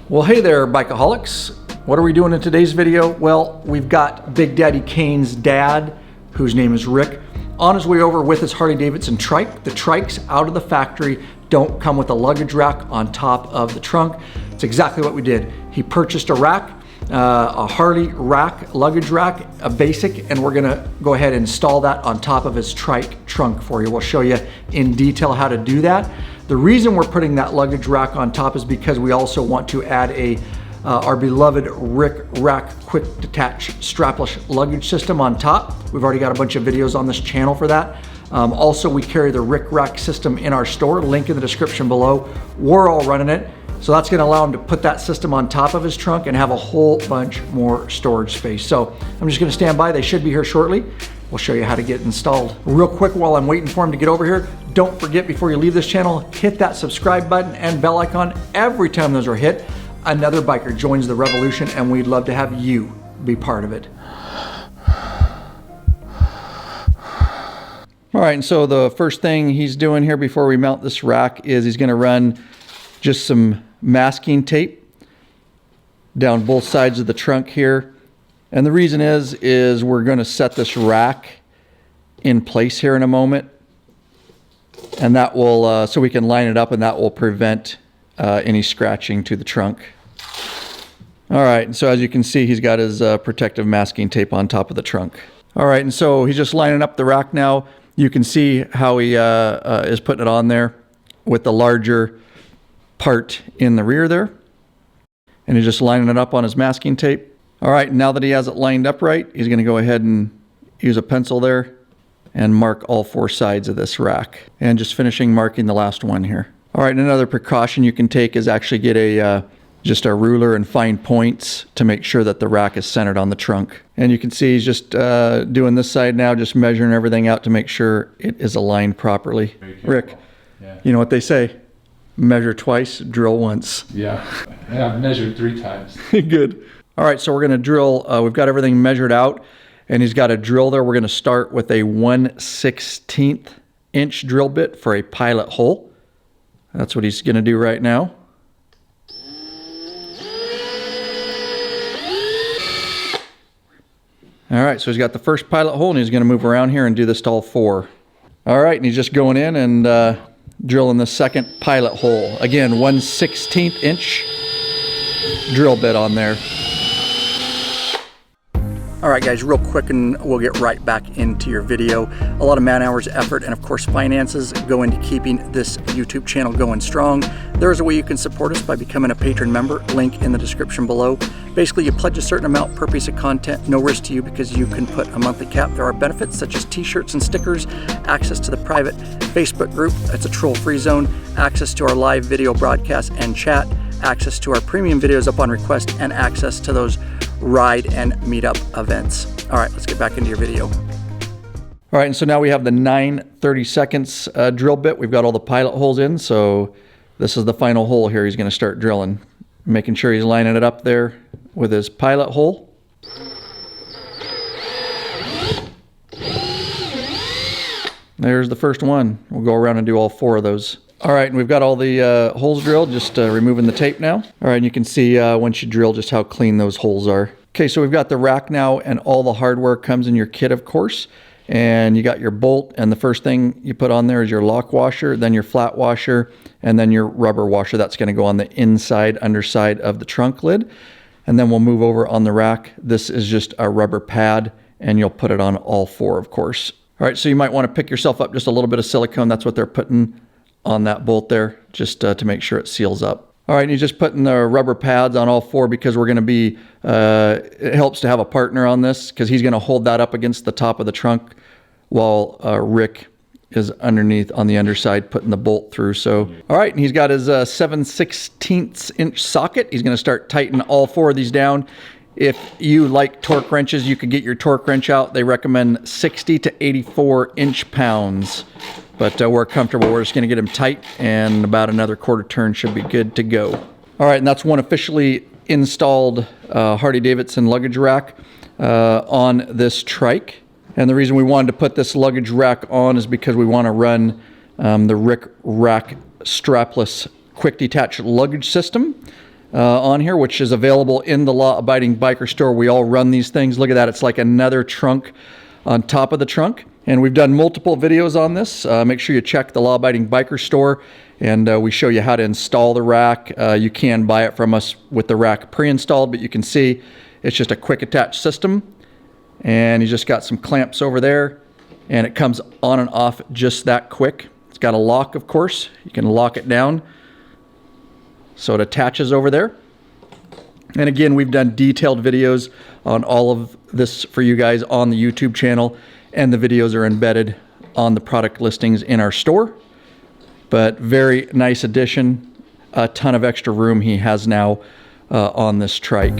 Well, hey there, bikeaholics. What are we doing in today's video? Well, we've got Big Daddy Kane's dad, whose name is Rick, on his way over with his Harley-Davidson Trike. The Trikes out of the factory don't come with a luggage rack on top of the trunk. It's exactly what we did. He purchased a rack, a Harley rack, luggage rack, a basic, and we're gonna go ahead and install that on top of his Trike trunk for you. We'll show you in detail how to do that. The reason we're putting that luggage rack on top is because we also want to add our beloved Rickrak quick detach strapless luggage system on top. We've already got a bunch of videos on this channel for that. Also, we carry the Rickrak system in our store, link in the description below. We're all running it. So that's gonna allow him to put that system on top of his trunk and have a whole bunch more storage space. So I'm just gonna stand by. They should be here shortly. We'll show you how to get installed. Real quick while I'm waiting for him to get over here, don't forget before you leave this channel, hit that subscribe button and bell icon. Every time those are hit, another biker joins the revolution, and we'd love to have you be part of it. All right, and so the first thing he's doing here before we mount this rack is he's gonna run just some masking tape down both sides of the trunk here. And the reason is we're gonna set this rack in place here in a moment. And that will, so we can line it up, and that will prevent any scratching to the trunk. All right, and so as you can see, he's got his protective masking tape on top of the trunk. All right, and so he's just lining up the rack now. You can see how he is putting it on there with the larger part in the rear there. And he's just lining it up on his masking tape. All right, now that he has it lined up right, he's gonna go ahead and use a pencil there and mark all four sides of this rack. And just finishing marking the last one here. All right, another precaution you can take is actually get just a ruler and find points to make sure that the rack is centered on the trunk. And you can see he's just doing this side now, just measuring everything out to make sure it is aligned properly. Rick, yeah. You know what they say? Measure twice, drill once. Yeah, I've measured 3 times. Good. All right, so we're gonna drill, we've got everything measured out, and he's got a drill there. We're gonna start with a 1/16 inch drill bit for a pilot hole. That's what he's gonna do right now. All right, so he's got the first pilot hole, and he's gonna move around here and do this to all 4. All right, and he's just going in and drilling the second pilot hole. Again, 1/16 inch drill bit on there. All right, guys, real quick, and we'll get right back into your video. A lot of man hours, effort, and of course finances go into keeping this YouTube channel going strong. There's a way you can support us by becoming a patron member, link in the description below. Basically, you pledge a certain amount per piece of content, no risk to you because you can put a monthly cap. There are benefits such as t-shirts and stickers, access to the private Facebook group, it's a troll-free zone, access to our live video broadcast and chat, access to our premium videos upon request, and access to those ride and meetup events. All right, let's get back into your video. All right, and so now we have the 9/32 drill bit. We've got all the pilot holes in, so this is the final hole here. He's gonna start drilling, making sure he's lining it up there with his pilot hole. There's the first one. We'll go around and do all 4 of those. All right, and we've got all the holes drilled, just removing the tape now. All right, and you can see once you drill just how clean those holes are. Okay, so we've got the rack now, and all the hardware comes in your kit, of course. And you got your bolt, and the first thing you put on there is your lock washer, then your flat washer, and then your rubber washer. That's gonna go on the inside, underside of the trunk lid. And then we'll move over on the rack. This is just a rubber pad, and you'll put it on all 4, of course. All right, so you might wanna pick yourself up just a little bit of silicone. That's what they're putting on that bolt there, just to make sure it seals up. All right, and you're just putting the rubber pads on all 4 because we're gonna be, it helps to have a partner on this because he's gonna hold that up against the top of the trunk while Rick is underneath on the underside putting the bolt through. So, all right, and he's got his 7/16 inch socket. He's gonna start tightening all 4 of these down. If you like torque wrenches, you could get your torque wrench out. They recommend 60 to 84 inch-pounds. But we're comfortable. We're just gonna get them tight, and about another quarter turn should be good to go. All right, and that's one officially installed Harley-Davidson luggage rack on this Trike. And the reason we wanted to put this luggage rack on is because we wanna run the Rickrak strapless quick detach luggage system. on here, which is available in the law-abiding biker store. We all run these things. Look at that. It's like another trunk on top of the trunk. And we've done multiple videos on this. Make sure you check the law-abiding biker store, and we show you how to install the rack. You can buy it from us with the rack pre-installed, but you can see it's just a quick attach system. And you just got some clamps over there, and it comes on and off just that quick. It's got a lock, of course. You can lock it down so it attaches over there. And again, we've done detailed videos on all of this for you guys on the YouTube channel, and the videos are embedded on the product listings in our store. But very nice addition. A ton of extra room he has now on this trike.